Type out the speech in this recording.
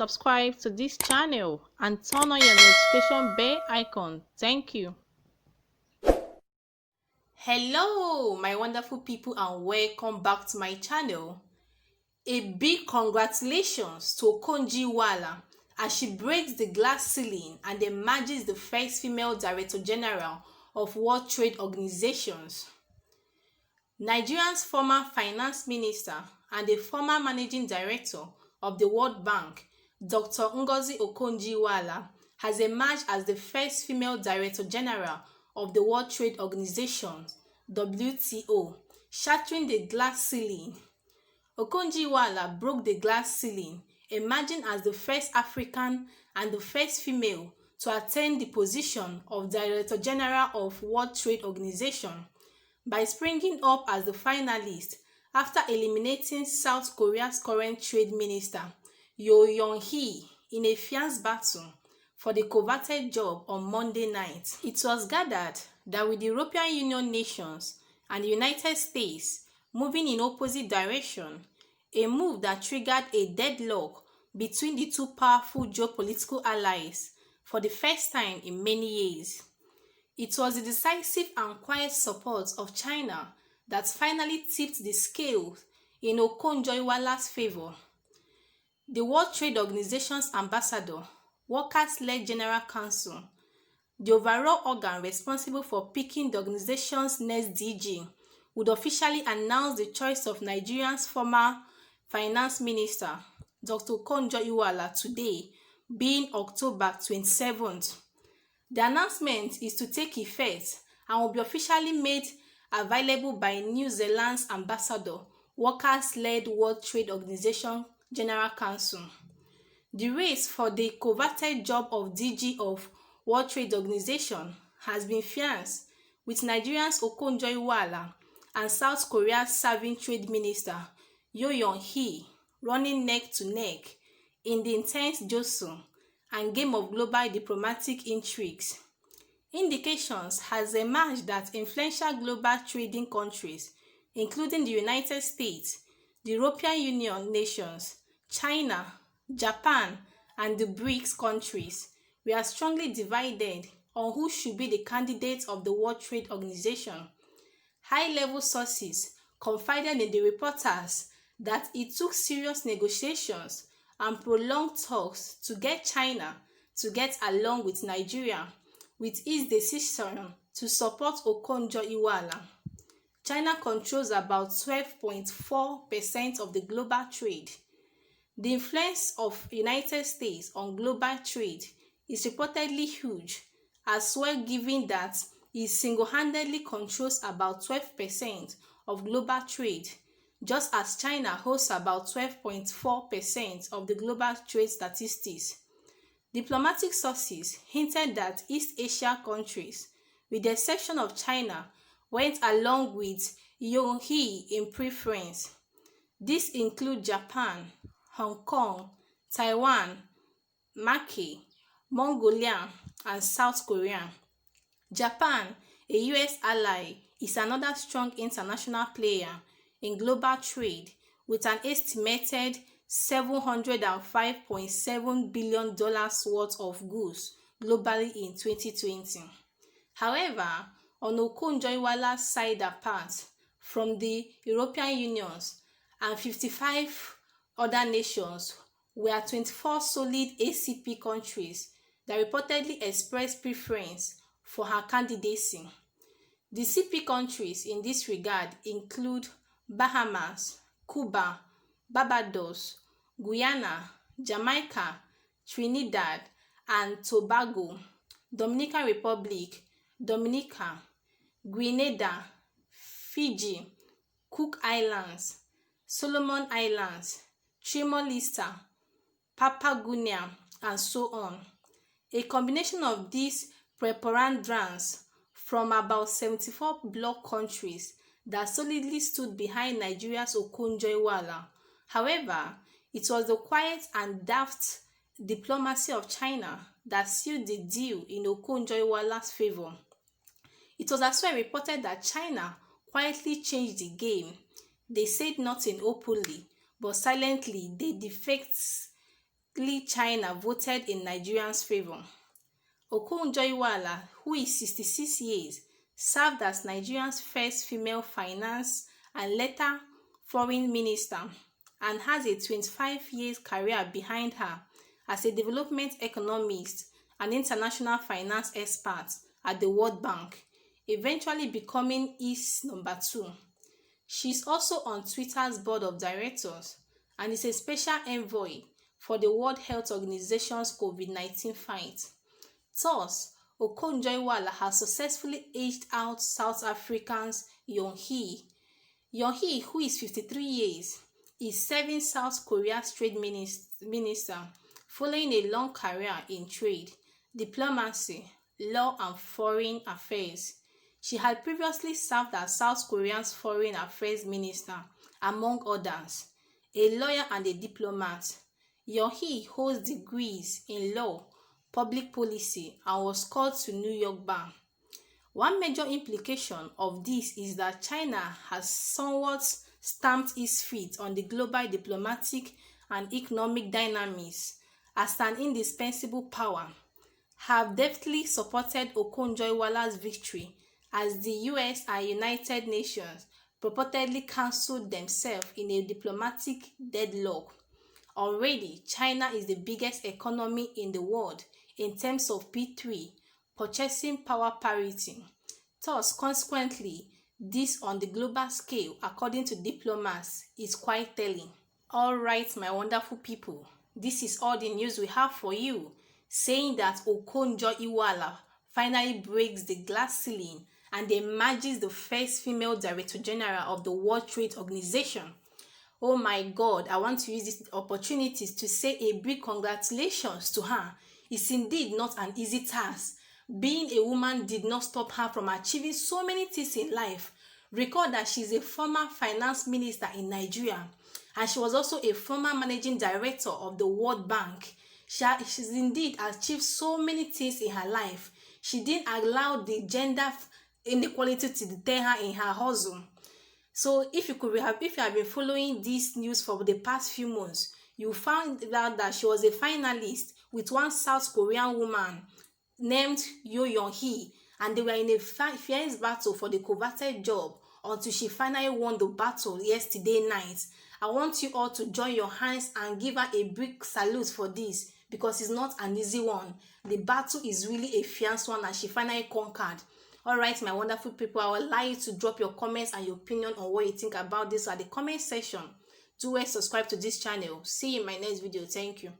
subscribe to this channel and turn on your notification bell icon. Thank you. Hello, my wonderful people, and welcome back to my channel. A big congratulations to Okonjo-Iweala as she breaks the glass ceiling and emerges the first female Director General of World Trade Organizations. Nigeria's former finance minister and the former managing director of the World Bank, Dr. Ngozi Okonjo-Iweala, has emerged as the first female Director General of the World Trade Organization, WTO, shattering the glass ceiling. Okonjo-Iweala broke the glass ceiling, emerging as the first African and the first female to attain the position of Director General of World Trade Organization by springing up as the finalist after eliminating South Korea's current trade minister, Yong-hee, in a fierce battle for the coveted job on Monday night. It was gathered that with the European Union nations and the United States moving in opposite direction, a move that triggered a deadlock between the two powerful geopolitical allies for the first time in many years. It was the decisive and quiet support of China that finally tipped the scales in Okonjo-Iweala's favor. The World Trade Organization's ambassador, workers-led General Council, the overall organ responsible for picking the organization's next DG, would officially announce the choice of Nigeria's former finance minister, Dr. Okonjo-Iweala, today, being October 27th. The announcement is to take effect and will be officially made available by New Zealand's ambassador, workers-led World Trade Organization General Council. The race for the coveted job of DG of World Trade Organization has been fierce, with Nigeria's Okonjo-Iweala and South Korea's serving trade minister, Yong-hee, running neck to neck in the intense jostle and game of global diplomatic intrigues. Indications has emerged that influential global trading countries, including the United States, the European Union nations, China, Japan, and the BRICS countries, were strongly divided on who should be the candidate of the World Trade Organization. High-level sources confided in the reporters that it took serious negotiations and prolonged talks to get China to get along with Nigeria with its decision to support Okonjo-Iweala. China controls about 12.4% of the global trade. The influence of the United States on global trade is reportedly huge, as well, given that it single-handedly controls about 12% of global trade, just as China holds about 12.4% of the global trade statistics. Diplomatic sources hinted that East Asia countries, with the exception of China, went along with Yong-hee in preference. These include Japan, Hong Kong, Taiwan, Malaysia, Mongolia, and South Korea. Japan, a US ally, is another strong international player in global trade with an estimated $705.7 billion worth of goods globally in 2020. However, on Okonjo-Iweala's side apart from the European Union and 55 other nations, were 24 solid ACP countries that reportedly expressed preference for her candidacy. The CP countries in this regard include Bahamas, Cuba, Barbados, Guyana, Jamaica, Trinidad and Tobago, Dominican Republic, Dominica, Grenada, Fiji, Cook Islands, Solomon Islands, Timor-Leste, Papua New Guinea, and so on. A combination of these preponderance from about 74 bloc countries that solidly stood behind Nigeria's Okonjo-Iweala. However, it was the quiet and daft diplomacy of China that sealed the deal in Okonjo-Iweala's favor. It was as well reported that China quietly changed the game. They said nothing openly, but silently they defect China voted in Nigerians' favor. Okonjo-Iweala, who is 66 years, served as Nigeria's first female finance and later foreign minister and has a 25-year career behind her as a development economist and international finance expert at the World Bank, eventually becoming its number 2. She is also on Twitter's board of directors and is a special envoy for the World Health Organization's COVID-19 fight. Thus, Okonjo-Iweala has successfully aged out South African's Yoon-hee. Yoon-hee, who is 53 years, is serving South Korea's trade minister following a long career in trade, diplomacy, law and foreign affairs. She had previously served as South Korea's foreign affairs minister, among others, a lawyer and a diplomat. Yoon-hee holds degrees in law, public policy, and was called to New York bar. One major implication of this is that China has somewhat stamped its feet on the global diplomatic and economic dynamics as an indispensable power, have deftly supported Okonjo-Iweala's victory as the US and United Nations purportedly cancelled themselves in a diplomatic deadlock. Already, China is the biggest economy in the world in terms of P3, purchasing power parity. Thus, consequently, this on the global scale, according to diplomats, is quite telling. Alright, my wonderful people, this is all the news we have for you, saying that Okonjo-Iweala finally breaks the glass ceiling and emerges the first female Director General of the World Trade Organization. Oh my God, I want to use this opportunity to say a big congratulations to her. It's indeed not an easy task. Being a woman did not stop her from achieving so many things in life. Recall that she's a former finance minister in Nigeria, and she was also a former managing director of the World Bank. She's indeed achieved so many things in her life. She didn't allow the gender inequality to deter her in her hustle. So if you have been following this news for the past few months, you found out that she was a finalist with one South Korean woman named Yoon-hee, and they were in a fierce battle for the coveted job until she finally won the battle yesterday night. I want you all to join your hands and give her a big salute for this, because it's not an easy one. The battle is really a fierce one and she finally conquered. Alright, my wonderful people, I would like you to drop your comments and your opinion on what you think about this at the comment section. Do subscribe to this channel. See you in my next video. Thank you.